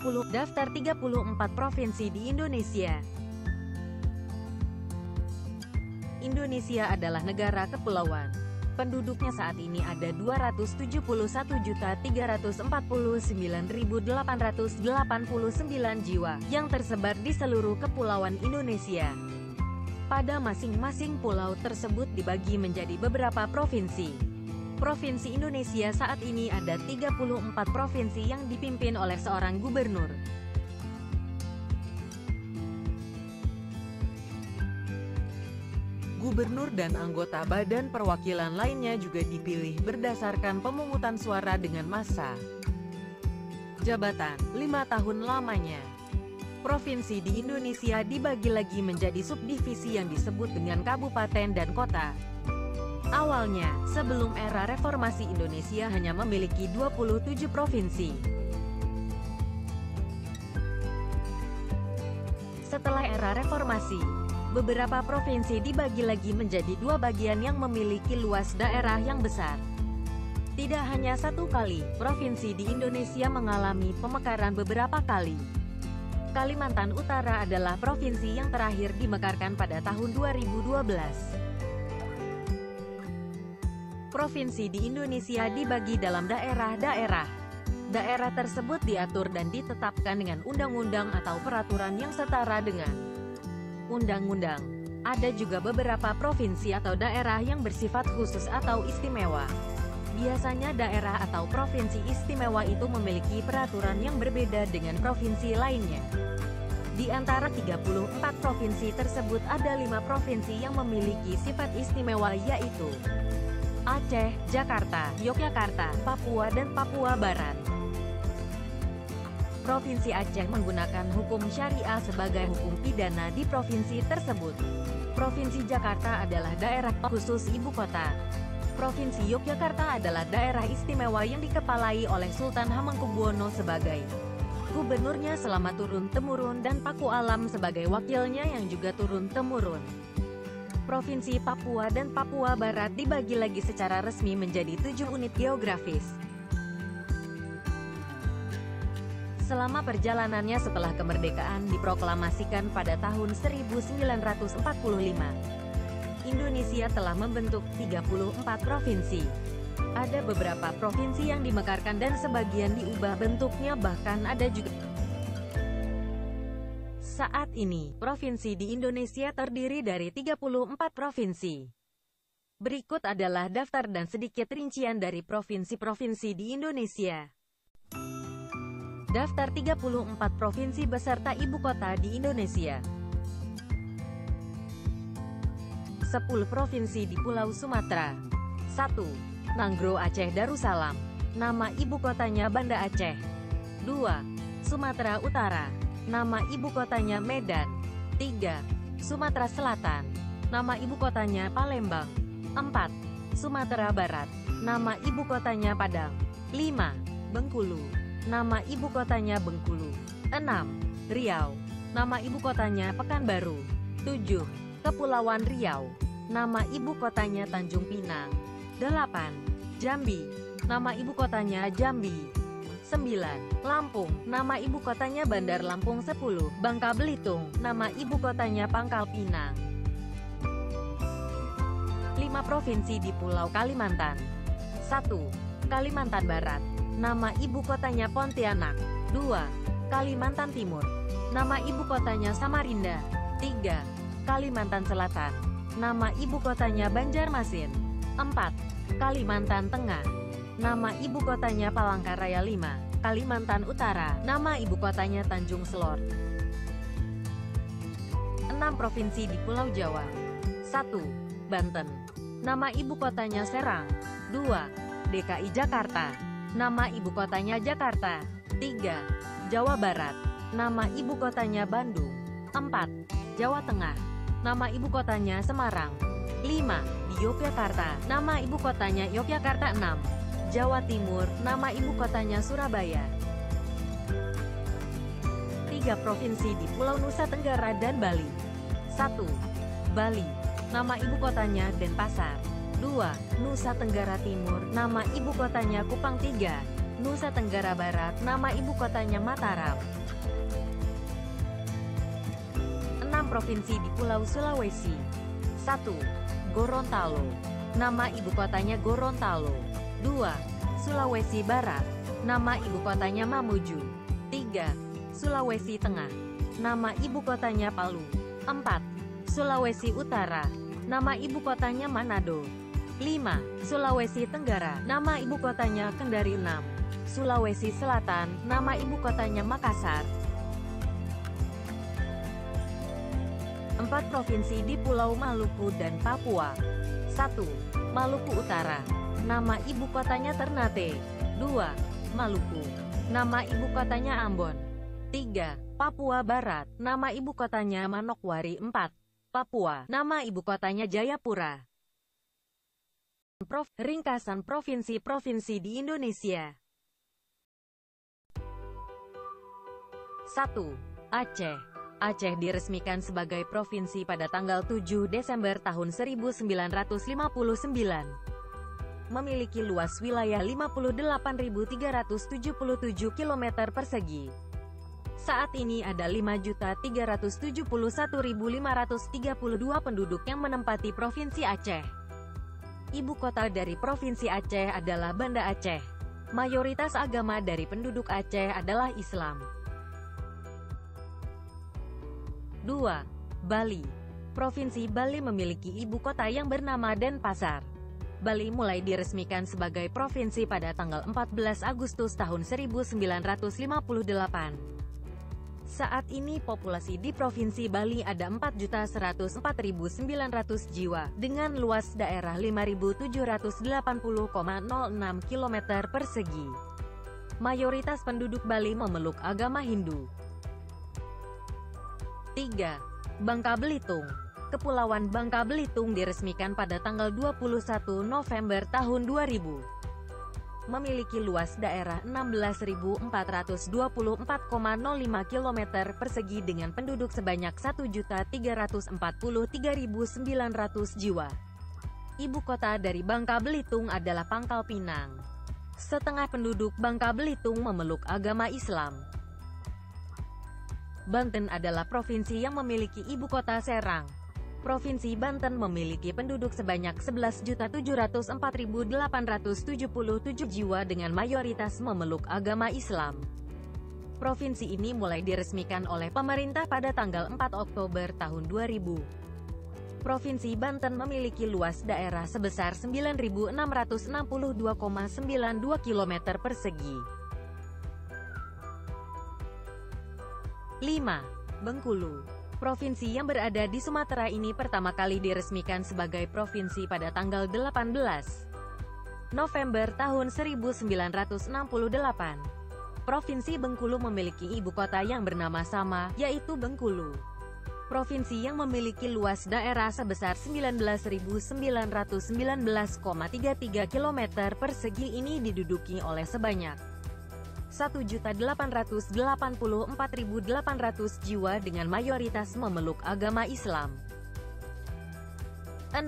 Daftar 34 provinsi di Indonesia. Indonesia adalah negara kepulauan. Penduduknya saat ini ada 271.349.889 jiwa, yang tersebar di seluruh kepulauan Indonesia. Pada masing-masing pulau tersebut dibagi menjadi beberapa provinsi. Provinsi Indonesia saat ini ada 34 provinsi yang dipimpin oleh seorang gubernur. Gubernur dan anggota badan perwakilan lainnya juga dipilih berdasarkan pemungutan suara dengan masa jabatan 5 tahun lamanya. Provinsi di Indonesia dibagi lagi menjadi subdivisi yang disebut dengan kabupaten dan kota. Awalnya, sebelum era reformasi Indonesia hanya memiliki 27 provinsi. Setelah era reformasi, beberapa provinsi dibagi lagi menjadi dua bagian yang memiliki luas daerah yang besar. Tidak hanya satu kali, provinsi di Indonesia mengalami pemekaran beberapa kali. Kalimantan Utara adalah provinsi yang terakhir dimekarkan pada tahun 2012. Provinsi di Indonesia dibagi dalam daerah-daerah. Daerah tersebut diatur dan ditetapkan dengan undang-undang atau peraturan yang setara dengan undang-undang. Ada juga beberapa provinsi atau daerah yang bersifat khusus atau istimewa. Biasanya daerah atau provinsi istimewa itu memiliki peraturan yang berbeda dengan provinsi lainnya. Di antara 34 provinsi tersebut ada 5 provinsi yang memiliki sifat istimewa, yaitu Aceh, Jakarta, Yogyakarta, Papua dan Papua Barat. Provinsi Aceh menggunakan hukum syariah sebagai hukum pidana di provinsi tersebut. Provinsi Jakarta adalah daerah khusus ibu kota. Provinsi Yogyakarta adalah daerah istimewa yang dikepalai oleh Sultan Hamengkubuwono sebagai gubernurnya selama turun-temurun dan Paku Alam sebagai wakilnya yang juga turun-temurun. Provinsi Papua dan Papua Barat dibagi lagi secara resmi menjadi 7 unit geografis. Selama perjalanannya setelah kemerdekaan diproklamasikan pada tahun 1945, Indonesia telah membentuk 34 provinsi. Ada beberapa provinsi yang dimekarkan dan sebagian diubah bentuknya, bahkan ada juga. Saat ini, provinsi di Indonesia terdiri dari 34 provinsi. Berikut adalah daftar dan sedikit rincian dari provinsi-provinsi di Indonesia. Daftar 34 provinsi beserta ibu kota di Indonesia. 10 provinsi di Pulau Sumatera. 1. Nanggro Aceh Darussalam. Nama ibu kotanya Banda Aceh. 2. Sumatera Utara. Nama ibu kotanya Medan. 3. Sumatera Selatan. Nama ibu kotanya Palembang. 4. Sumatera Barat. Nama ibu kotanya Padang. 5. Bengkulu. Nama ibu kotanya Bengkulu. 6. Riau. Nama ibu kotanya Pekanbaru. 7. Kepulauan Riau. Nama ibu kotanya Tanjung Pinang. 8. Jambi. Nama ibu kotanya Jambi. 9. Lampung. Nama ibu kotanya Bandar Lampung. 10. Bangka Belitung. Nama ibu kotanya Pangkal Pinang. 5 provinsi di Pulau Kalimantan. 1. Kalimantan Barat. Nama ibu kotanya Pontianak. 2. Kalimantan Timur. Nama ibu kotanya Samarinda. 3. Kalimantan Selatan. Nama ibu kotanya Banjarmasin. 4. Kalimantan Tengah. Nama ibu kotanya Palangkaraya. 5. Kalimantan Utara. Nama ibu kotanya Tanjung Selor. 6 provinsi di Pulau Jawa. 1. Banten. Nama ibu kotanya Serang. 2. DKI Jakarta. Nama ibu kotanya Jakarta. 3. Jawa Barat. Nama ibu kotanya Bandung. 4. Jawa Tengah. Nama ibu kotanya Semarang. 5. Di Yogyakarta. Nama ibu kotanya Yogyakarta. 6. Jawa Timur. Nama ibu kotanya Surabaya. 3 provinsi di Pulau Nusa Tenggara dan Bali. 1. Bali. Nama ibu kotanya Denpasar. 2. Nusa Tenggara Timur. Nama ibu kotanya Kupang. 3. Nusa Tenggara Barat, nama ibu kotanya Mataram. 6 provinsi di Pulau Sulawesi. 1. Gorontalo, nama ibu kotanya Gorontalo. 2. Sulawesi Barat, nama ibu kotanya Mamuju. 3. Sulawesi Tengah, nama ibu kotanya Palu. 4. Sulawesi Utara, nama ibu kotanya Manado. 5. Sulawesi Tenggara, nama ibu kotanya Kendari. 6. Sulawesi Selatan, nama ibu kotanya Makassar. 4 provinsi di Pulau Maluku dan Papua. 1. Maluku Utara, nama ibu kotanya Ternate. 2. Maluku, nama ibu kotanya Ambon. 3. Papua Barat, nama ibu kotanya Manokwari. 4. Papua, nama ibu kotanya Jayapura. Ringkasan provinsi-provinsi di Indonesia. 1. Aceh. Aceh diresmikan sebagai provinsi pada tanggal 7 Desember tahun 1959. Memiliki luas wilayah 58.377 km persegi. Saat ini ada 5.371.532 penduduk yang menempati Provinsi Aceh. Ibu kota dari Provinsi Aceh adalah Banda Aceh. Mayoritas agama dari penduduk Aceh adalah Islam. 2. Bali. Provinsi Bali memiliki ibu kota yang bernama Denpasar. Bali mulai diresmikan sebagai provinsi pada tanggal 14 Agustus tahun 1958. Saat ini populasi di Provinsi Bali ada 4.104.900 jiwa, dengan luas daerah 5.780,06 km persegi. Mayoritas penduduk Bali memeluk agama Hindu. 3. Bangka Belitung. Kepulauan Bangka Belitung diresmikan pada tanggal 21 November tahun 2000. Memiliki luas daerah 16.424,05 km persegi dengan penduduk sebanyak 1.343.900 jiwa. Ibu kota dari Bangka Belitung adalah Pangkal Pinang. Setengah penduduk Bangka Belitung memeluk agama Islam. Banten adalah provinsi yang memiliki ibu kota Serang. Provinsi Banten memiliki penduduk sebanyak 11.704.877 jiwa dengan mayoritas memeluk agama Islam. Provinsi ini mulai diresmikan oleh pemerintah pada tanggal 4 Oktober tahun 2000. Provinsi Banten memiliki luas daerah sebesar 9.662,92 km persegi. 5. Bengkulu. Provinsi yang berada di Sumatera ini pertama kali diresmikan sebagai provinsi pada tanggal 18 November tahun 1968. Provinsi Bengkulu memiliki ibu kota yang bernama sama, yaitu Bengkulu. Provinsi yang memiliki luas daerah sebesar 19.919,33 km persegi ini diduduki oleh sebanyak 1.884.800 jiwa dengan mayoritas memeluk agama Islam. 6.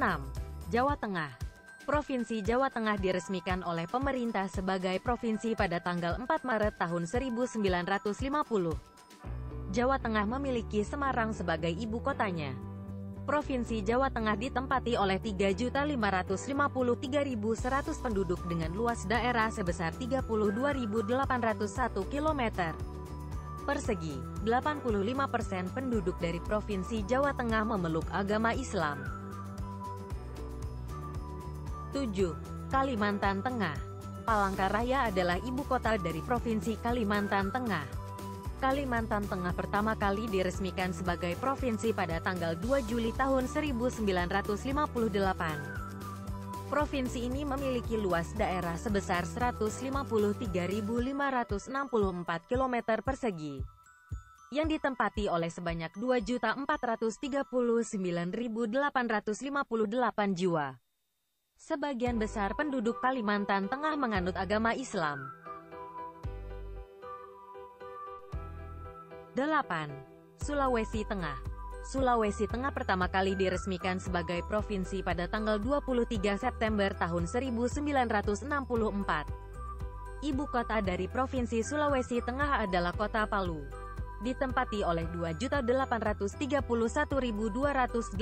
Jawa Tengah. Provinsi Jawa Tengah diresmikan oleh pemerintah sebagai provinsi pada tanggal 4 Maret tahun 1950. Jawa Tengah memiliki Semarang sebagai ibu kotanya. Provinsi Jawa Tengah ditempati oleh 3.553.100 penduduk dengan luas daerah sebesar 32.801 km persegi. 85% penduduk dari Provinsi Jawa Tengah memeluk agama Islam. 7. Kalimantan Tengah. Palangkaraya adalah ibu kota dari Provinsi Kalimantan Tengah. Kalimantan Tengah pertama kali diresmikan sebagai provinsi pada tanggal 2 Juli tahun 1958. Provinsi ini memiliki luas daerah sebesar 153.564 km persegi, yang ditempati oleh sebanyak 2.439.858 jiwa. Sebagian besar penduduk Kalimantan Tengah menganut agama Islam. 8. Sulawesi Tengah. Sulawesi Tengah pertama kali diresmikan sebagai provinsi pada tanggal 23 September tahun 1964. Ibu kota dari Provinsi Sulawesi Tengah adalah Kota Palu. Ditempati oleh 2.831.283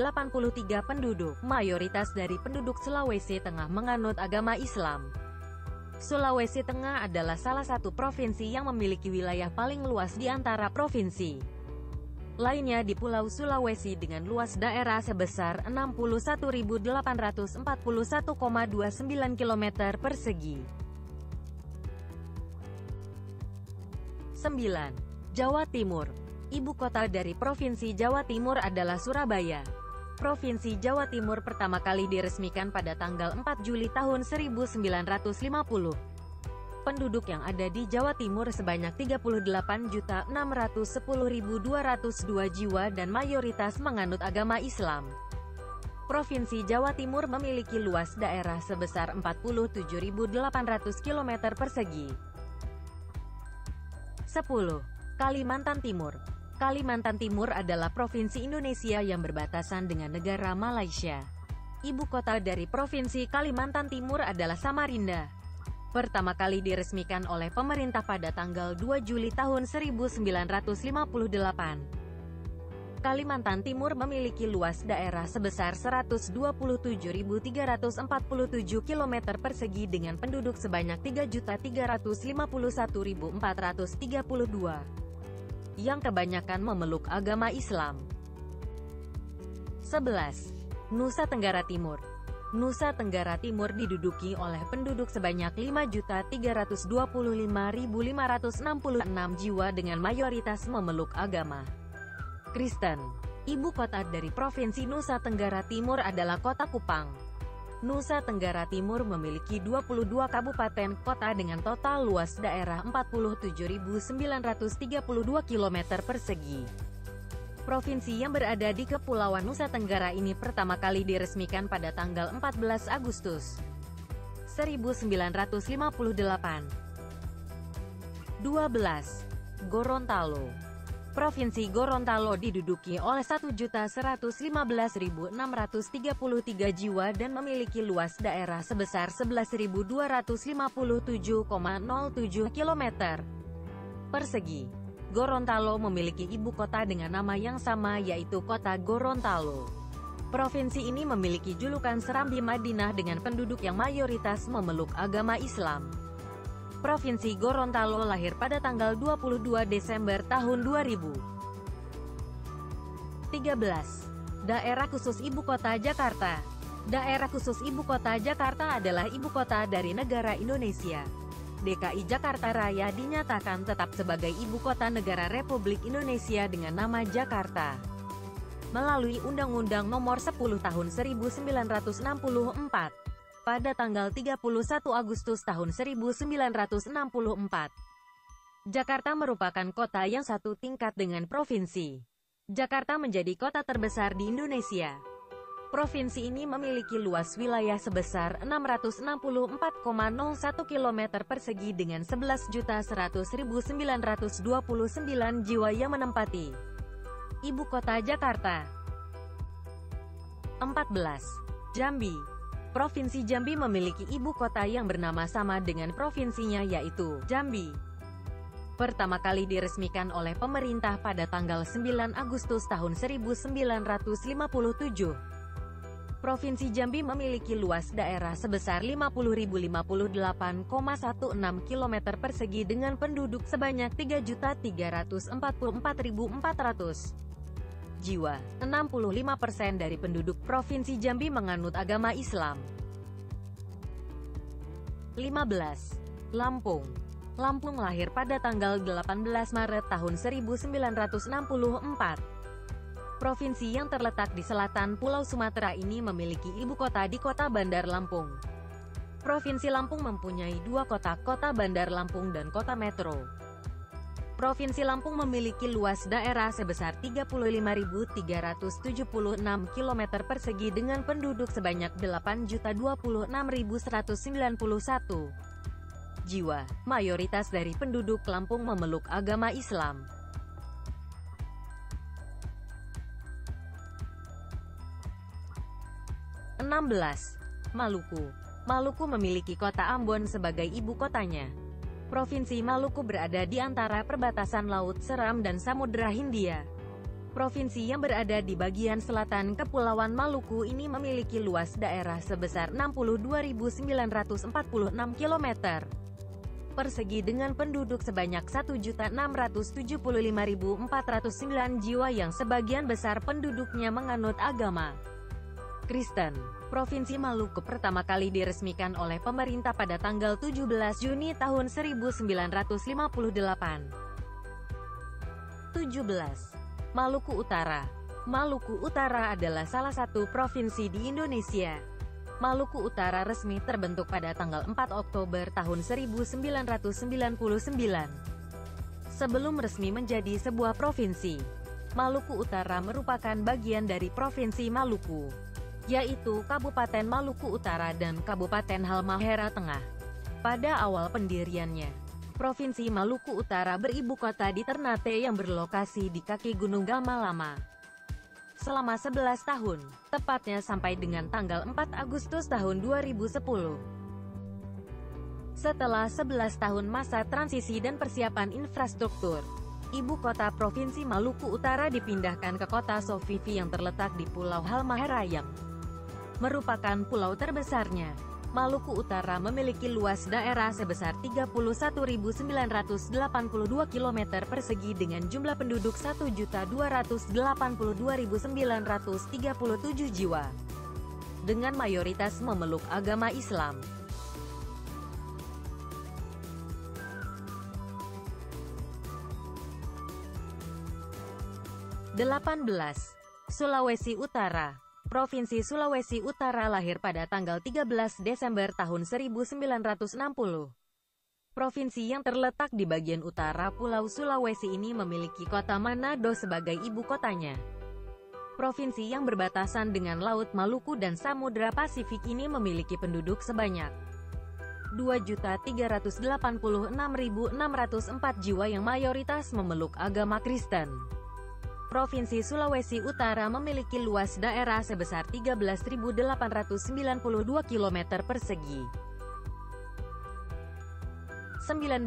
penduduk. Mayoritas dari penduduk Sulawesi Tengah menganut agama Islam. Sulawesi Tengah adalah salah satu provinsi yang memiliki wilayah paling luas di antara provinsi lainnya di Pulau Sulawesi dengan luas daerah sebesar 61.841,29 km persegi. 9. Jawa Timur. Ibu kota dari Provinsi Jawa Timur adalah Surabaya. Provinsi Jawa Timur pertama kali diresmikan pada tanggal 4 Juli tahun 1950. Penduduk yang ada di Jawa Timur sebanyak 38.610.202 jiwa dan mayoritas menganut agama Islam. Provinsi Jawa Timur memiliki luas daerah sebesar 47.800 km persegi. 10. Kalimantan Timur. Kalimantan Timur adalah provinsi Indonesia yang berbatasan dengan negara Malaysia. Ibu kota dari Provinsi Kalimantan Timur adalah Samarinda. Pertama kali diresmikan oleh pemerintah pada tanggal 2 Juli tahun 1958. Kalimantan Timur memiliki luas daerah sebesar 127.347 km persegi dengan penduduk sebanyak 3.351.432, yang kebanyakan memeluk agama Islam. 11. Nusa Tenggara Timur. Nusa Tenggara Timur diduduki oleh penduduk sebanyak 5.325.566 jiwa dengan mayoritas memeluk agama Kristen. Ibu kota dari Provinsi Nusa Tenggara Timur adalah Kota Kupang. Nusa Tenggara Timur memiliki 22 kabupaten kota dengan total luas daerah 47.932 km persegi. Provinsi yang berada di Kepulauan Nusa Tenggara ini pertama kali diresmikan pada tanggal 14 Agustus 1958. 12. Gorontalo. Provinsi Gorontalo diduduki oleh 1.115.633 jiwa dan memiliki luas daerah sebesar 11.257,07 km persegi. Gorontalo memiliki ibu kota dengan nama yang sama yaitu Kota Gorontalo. Provinsi ini memiliki julukan Serambi Madinah dengan penduduk yang mayoritas memeluk agama Islam. Provinsi Gorontalo lahir pada tanggal 22 Desember tahun 2000. 13. Daerah Khusus Ibu Kota Jakarta. Daerah Khusus Ibu Kota Jakarta adalah ibu kota dari negara Indonesia. DKI Jakarta Raya dinyatakan tetap sebagai ibu kota negara Republik Indonesia dengan nama Jakarta melalui Undang-Undang Nomor 10 Tahun 1964 pada tanggal 31 Agustus tahun 1964. Jakarta merupakan kota yang satu tingkat dengan provinsi. Jakarta menjadi kota terbesar di Indonesia. Provinsi ini memiliki luas wilayah sebesar 664,01 km persegi dengan 11.100.929 jiwa yang menempati ibu kota Jakarta. 14. Jambi. Provinsi Jambi memiliki ibu kota yang bernama sama dengan provinsinya yaitu Jambi. Pertama kali diresmikan oleh pemerintah pada tanggal 9 Agustus tahun 1957. Provinsi Jambi memiliki luas daerah sebesar 50.058,16 km persegi dengan penduduk sebanyak 3.344.400 jiwa. 65% dari penduduk Provinsi Jambi menganut agama Islam. 15. Lampung. Lampung lahir pada tanggal 18 Maret tahun 1964. Provinsi yang terletak di selatan Pulau Sumatera ini memiliki ibu kota di Kota Bandar Lampung. Provinsi Lampung mempunyai dua kota Bandar Lampung dan Kota Metro. Provinsi Lampung memiliki luas daerah sebesar 35.376 km persegi dengan penduduk sebanyak 8.026.191 jiwa. Mayoritas dari penduduk Lampung memeluk agama Islam. 16. Maluku. Maluku memiliki kota Ambon sebagai ibu kotanya. Provinsi Maluku berada di antara perbatasan Laut Seram dan Samudra Hindia. Provinsi yang berada di bagian selatan Kepulauan Maluku ini memiliki luas daerah sebesar 62.946 km persegi dengan penduduk sebanyak 1.675.409 jiwa yang sebagian besar penduduknya menganut agama Kristen. Provinsi Maluku pertama kali diresmikan oleh pemerintah pada tanggal 17 Juni tahun 1958. 17. Maluku Utara. Maluku Utara adalah salah satu provinsi di Indonesia. Maluku Utara resmi terbentuk pada tanggal 4 Oktober tahun 1999. Sebelum resmi menjadi sebuah provinsi, Maluku Utara merupakan bagian dari Provinsi Maluku, yaitu Kabupaten Maluku Utara dan Kabupaten Halmahera Tengah. Pada awal pendiriannya, Provinsi Maluku Utara beribu kota di Ternate yang berlokasi di kaki Gunung Gamalama. Selama 11 tahun, tepatnya sampai dengan tanggal 4 Agustus tahun 2010. Setelah 11 tahun masa transisi dan persiapan infrastruktur, ibu kota Provinsi Maluku Utara dipindahkan ke kota Sovivi yang terletak di Pulau Halmahera yang merupakan pulau terbesarnya. Maluku Utara memiliki luas daerah sebesar 31.982 km persegi dengan jumlah penduduk 1.282.937 jiwa, dengan mayoritas memeluk agama Islam. Sulawesi Utara. Provinsi Sulawesi Utara lahir pada tanggal 13 Desember tahun 1960. Provinsi yang terletak di bagian utara Pulau Sulawesi ini memiliki kota Manado sebagai ibu kotanya. Provinsi yang berbatasan dengan Laut Maluku dan Samudra Pasifik ini memiliki penduduk sebanyak 2.386.604 jiwa yang mayoritas memeluk agama Kristen. Provinsi Sulawesi Utara memiliki luas daerah sebesar 13.892 km persegi. 19.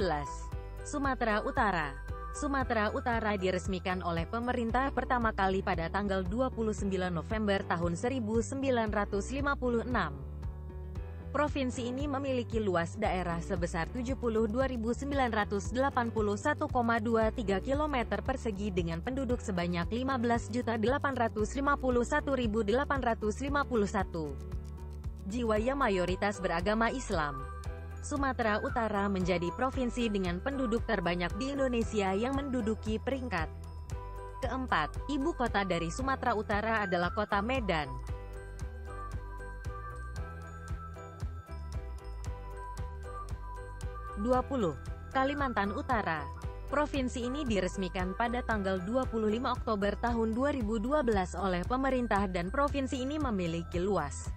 Sumatera Utara. Sumatera Utara diresmikan oleh pemerintah pertama kali pada tanggal 29 November tahun 1956. Provinsi ini memiliki luas daerah sebesar 72.981,23 km persegi dengan penduduk sebanyak 15.851.851 jiwa yang mayoritas beragama Islam. Sumatera Utara menjadi provinsi dengan penduduk terbanyak di Indonesia yang menduduki peringkat keempat. Ibu kota dari Sumatera Utara adalah kota Medan. 20. Kalimantan Utara. Provinsi ini diresmikan pada tanggal 25 Oktober tahun 2012 oleh pemerintah dan provinsi ini memiliki luas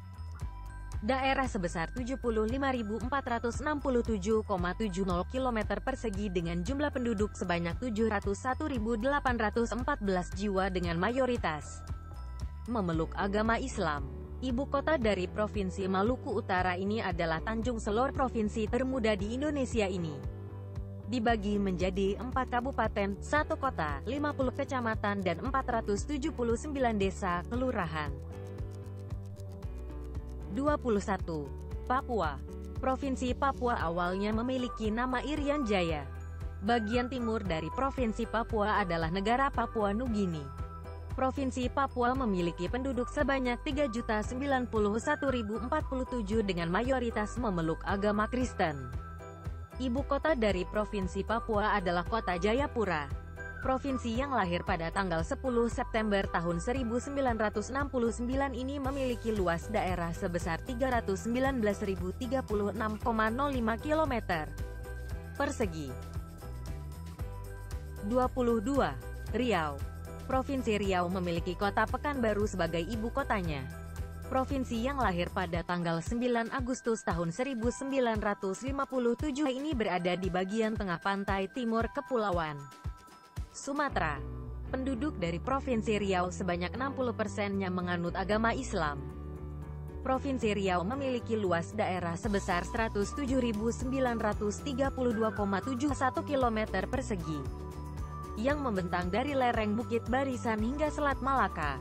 daerah sebesar 75.467,70 km persegi dengan jumlah penduduk sebanyak 701.814 jiwa dengan mayoritas memeluk agama Islam. Ibu kota dari Provinsi Maluku Utara ini adalah Tanjung Selor. Provinsi termuda di Indonesia ini dibagi menjadi 4 kabupaten, 1 kota, 50 kecamatan dan 479 desa kelurahan. 21. Papua. Provinsi Papua awalnya memiliki nama Irian Jaya. Bagian timur dari Provinsi Papua adalah negara Papua Nugini. Provinsi Papua memiliki penduduk sebanyak 3.091.047 dengan mayoritas memeluk agama Kristen. Ibu kota dari Provinsi Papua adalah Kota Jayapura. Provinsi yang lahir pada tanggal 10 September tahun 1969 ini memiliki luas daerah sebesar 319.036,05 km persegi. 22. Riau. Provinsi Riau memiliki kota Pekanbaru sebagai ibu kotanya. Provinsi yang lahir pada tanggal 9 Agustus tahun 1957 ini berada di bagian tengah pantai timur Kepulauan Sumatera. Penduduk dari Provinsi Riau sebanyak 60%-nya menganut agama Islam. Provinsi Riau memiliki luas daerah sebesar 107.932,71 km persegi, yang membentang dari lereng Bukit Barisan hingga Selat Malaka.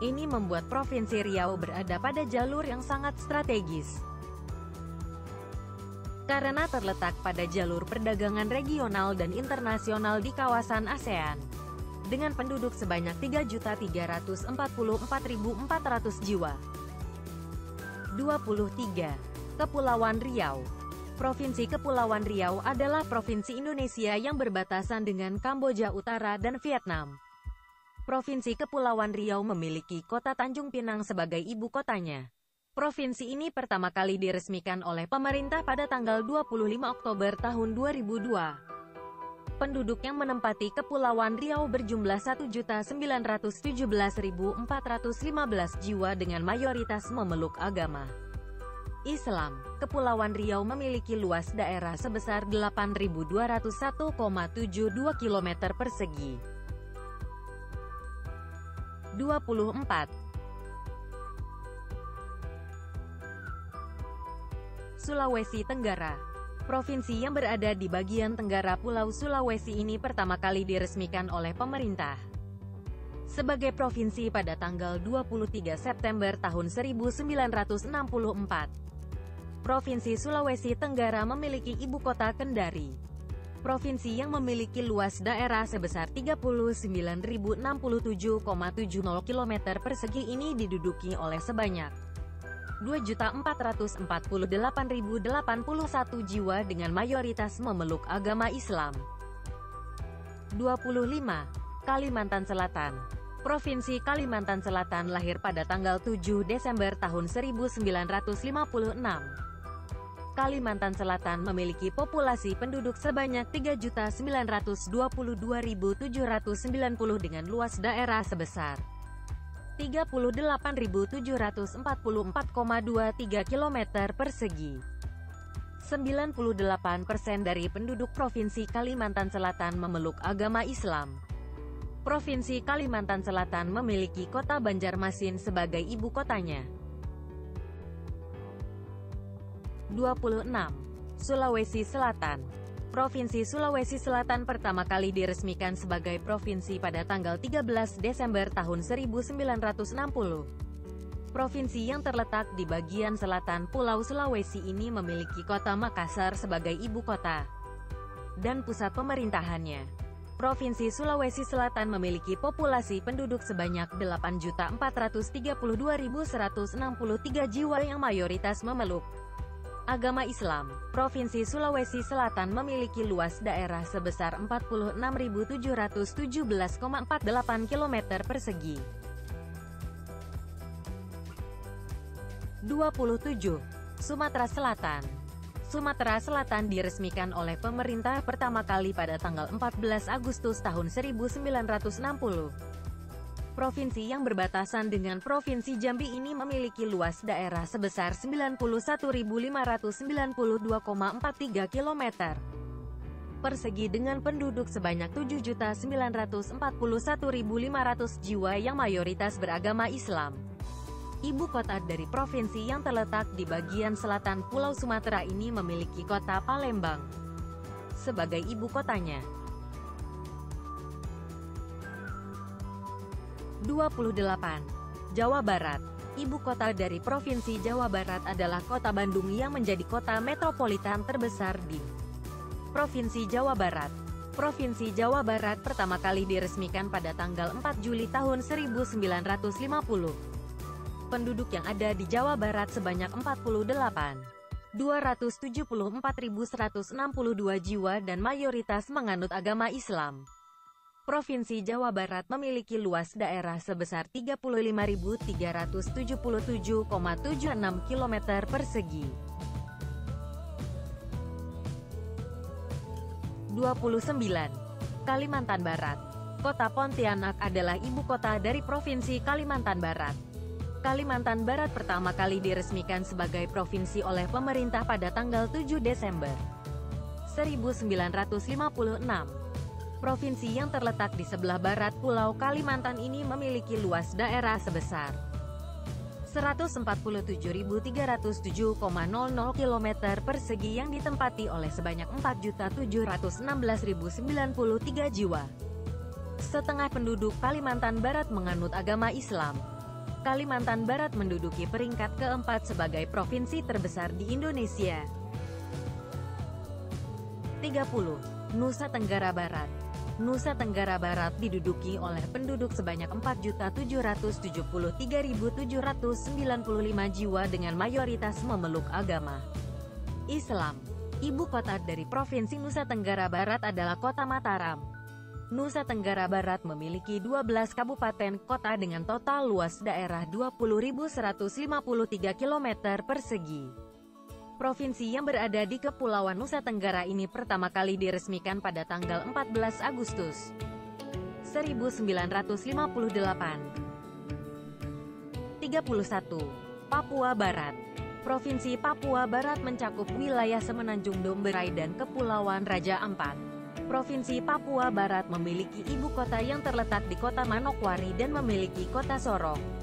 Ini membuat Provinsi Riau berada pada jalur yang sangat strategis, karena terletak pada jalur perdagangan regional dan internasional di kawasan ASEAN. Dengan penduduk sebanyak 3.344.400 jiwa. 23. Kepulauan Riau. Provinsi Kepulauan Riau adalah provinsi Indonesia yang berbatasan dengan Kamboja Utara dan Vietnam. Provinsi Kepulauan Riau memiliki kota Tanjung Pinang sebagai ibu kotanya. Provinsi ini pertama kali diresmikan oleh pemerintah pada tanggal 25 Oktober tahun 2002. Penduduk yang menempati Kepulauan Riau berjumlah 1.917.415 jiwa dengan mayoritas memeluk agama Islam. Kepulauan Riau memiliki luas daerah sebesar 8.201,72 km persegi. 24. Sulawesi Tenggara. Provinsi yang berada di bagian tenggara Pulau Sulawesi ini pertama kali diresmikan oleh pemerintah sebagai provinsi pada tanggal 23 September tahun 1964. Provinsi Sulawesi Tenggara memiliki ibu kota Kendari. Provinsi yang memiliki luas daerah sebesar 39.067,70 km persegi ini diduduki oleh sebanyak 2.448.081 jiwa dengan mayoritas memeluk agama Islam. 25. Kalimantan Selatan. Provinsi Kalimantan Selatan lahir pada tanggal 7 Desember tahun 1956. Kalimantan Selatan memiliki populasi penduduk sebanyak 3.922.790 dengan luas daerah sebesar 38.744,23 km persegi. 98% dari penduduk Provinsi Kalimantan Selatan memeluk agama Islam. Provinsi Kalimantan Selatan memiliki kota Banjarmasin sebagai ibu kotanya. 26. Sulawesi Selatan. Provinsi Sulawesi Selatan pertama kali diresmikan sebagai provinsi pada tanggal 13 Desember tahun 1960. Provinsi yang terletak di bagian selatan Pulau Sulawesi ini memiliki kota Makassar sebagai ibu kota dan pusat pemerintahannya. Provinsi Sulawesi Selatan memiliki populasi penduduk sebanyak 8.432.163 jiwa yang mayoritas memeluk agama Islam. Provinsi Sulawesi Selatan memiliki luas daerah sebesar 46.717,48 km persegi. 27. Sumatera Selatan. Sumatera Selatan diresmikan oleh pemerintah pertama kali pada tanggal 14 Agustus tahun 1960. Provinsi yang berbatasan dengan Provinsi Jambi ini memiliki luas daerah sebesar 91.592,43 km persegi dengan penduduk sebanyak 7.941.500 jiwa yang mayoritas beragama Islam. Ibu kota dari provinsi yang terletak di bagian selatan Pulau Sumatera ini memiliki kota Palembang sebagai ibu kotanya. 28. Jawa Barat. Ibu kota dari Provinsi Jawa Barat adalah Kota Bandung yang menjadi kota metropolitan terbesar di Provinsi Jawa Barat. Provinsi Jawa Barat pertama kali diresmikan pada tanggal 4 Juli tahun 1950. Penduduk yang ada di Jawa Barat sebanyak 274.162 jiwa dan mayoritas menganut agama Islam. Provinsi Jawa Barat memiliki luas daerah sebesar 35.377,76 km persegi. 29. Kalimantan Barat. Kota Pontianak adalah ibu kota dari Provinsi Kalimantan Barat. Kalimantan Barat pertama kali diresmikan sebagai provinsi oleh pemerintah pada tanggal 7 Desember 1956. Provinsi yang terletak di sebelah barat Pulau Kalimantan ini memiliki luas daerah sebesar 147.307,00 km persegi yang ditempati oleh sebanyak 4.716.093 jiwa. Setengah penduduk Kalimantan Barat menganut agama Islam. Kalimantan Barat menduduki peringkat keempat sebagai provinsi terbesar di Indonesia. 30. Nusa Tenggara Barat. Nusa Tenggara Barat diduduki oleh penduduk sebanyak 4.773.795 jiwa dengan mayoritas memeluk agama Islam. Ibu kota dari Provinsi Nusa Tenggara Barat adalah Kota Mataram. Nusa Tenggara Barat memiliki 12 kabupaten kota dengan total luas daerah 20.153 km persegi. Provinsi yang berada di Kepulauan Nusa Tenggara ini pertama kali diresmikan pada tanggal 14 Agustus 1958. 31. Papua Barat. Provinsi Papua Barat mencakup wilayah Semenanjung Domberai dan Kepulauan Raja Ampat. Provinsi Papua Barat memiliki ibu kota yang terletak di Kota Manokwari dan memiliki Kota Sorong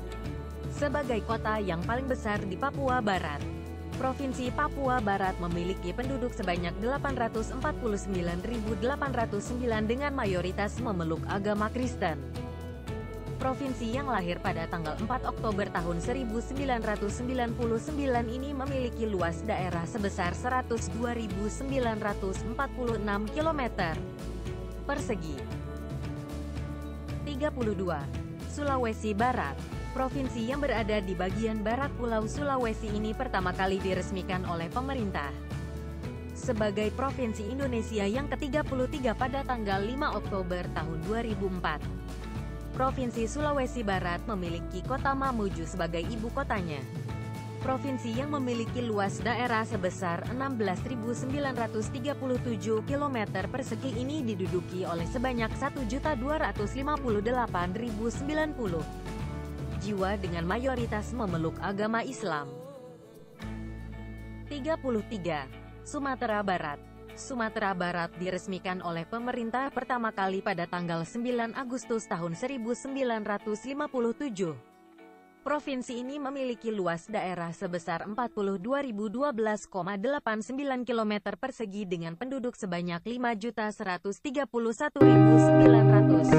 sebagai kota yang paling besar di Papua Barat. Provinsi Papua Barat memiliki penduduk sebanyak 849.809 dengan mayoritas memeluk agama Kristen. Provinsi yang lahir pada tanggal 4 Oktober tahun 1999 ini memiliki luas daerah sebesar 102.946 km persegi. 32. Sulawesi Barat. Provinsi yang berada di bagian barat Pulau Sulawesi ini pertama kali diresmikan oleh pemerintah sebagai Provinsi Indonesia yang ke-33 pada tanggal 5 Oktober tahun 2004. Provinsi Sulawesi Barat memiliki kota Mamuju sebagai ibu kotanya. Provinsi yang memiliki luas daerah sebesar 16.937 km persegi ini diduduki oleh sebanyak 1.258.090 jiwa dengan mayoritas memeluk agama Islam. 33. Sumatera Barat. Sumatera Barat diresmikan oleh pemerintah pertama kali pada tanggal 9 Agustus tahun 1957. Provinsi ini memiliki luas daerah sebesar 42.012,89 km persegi dengan penduduk sebanyak 5.131.900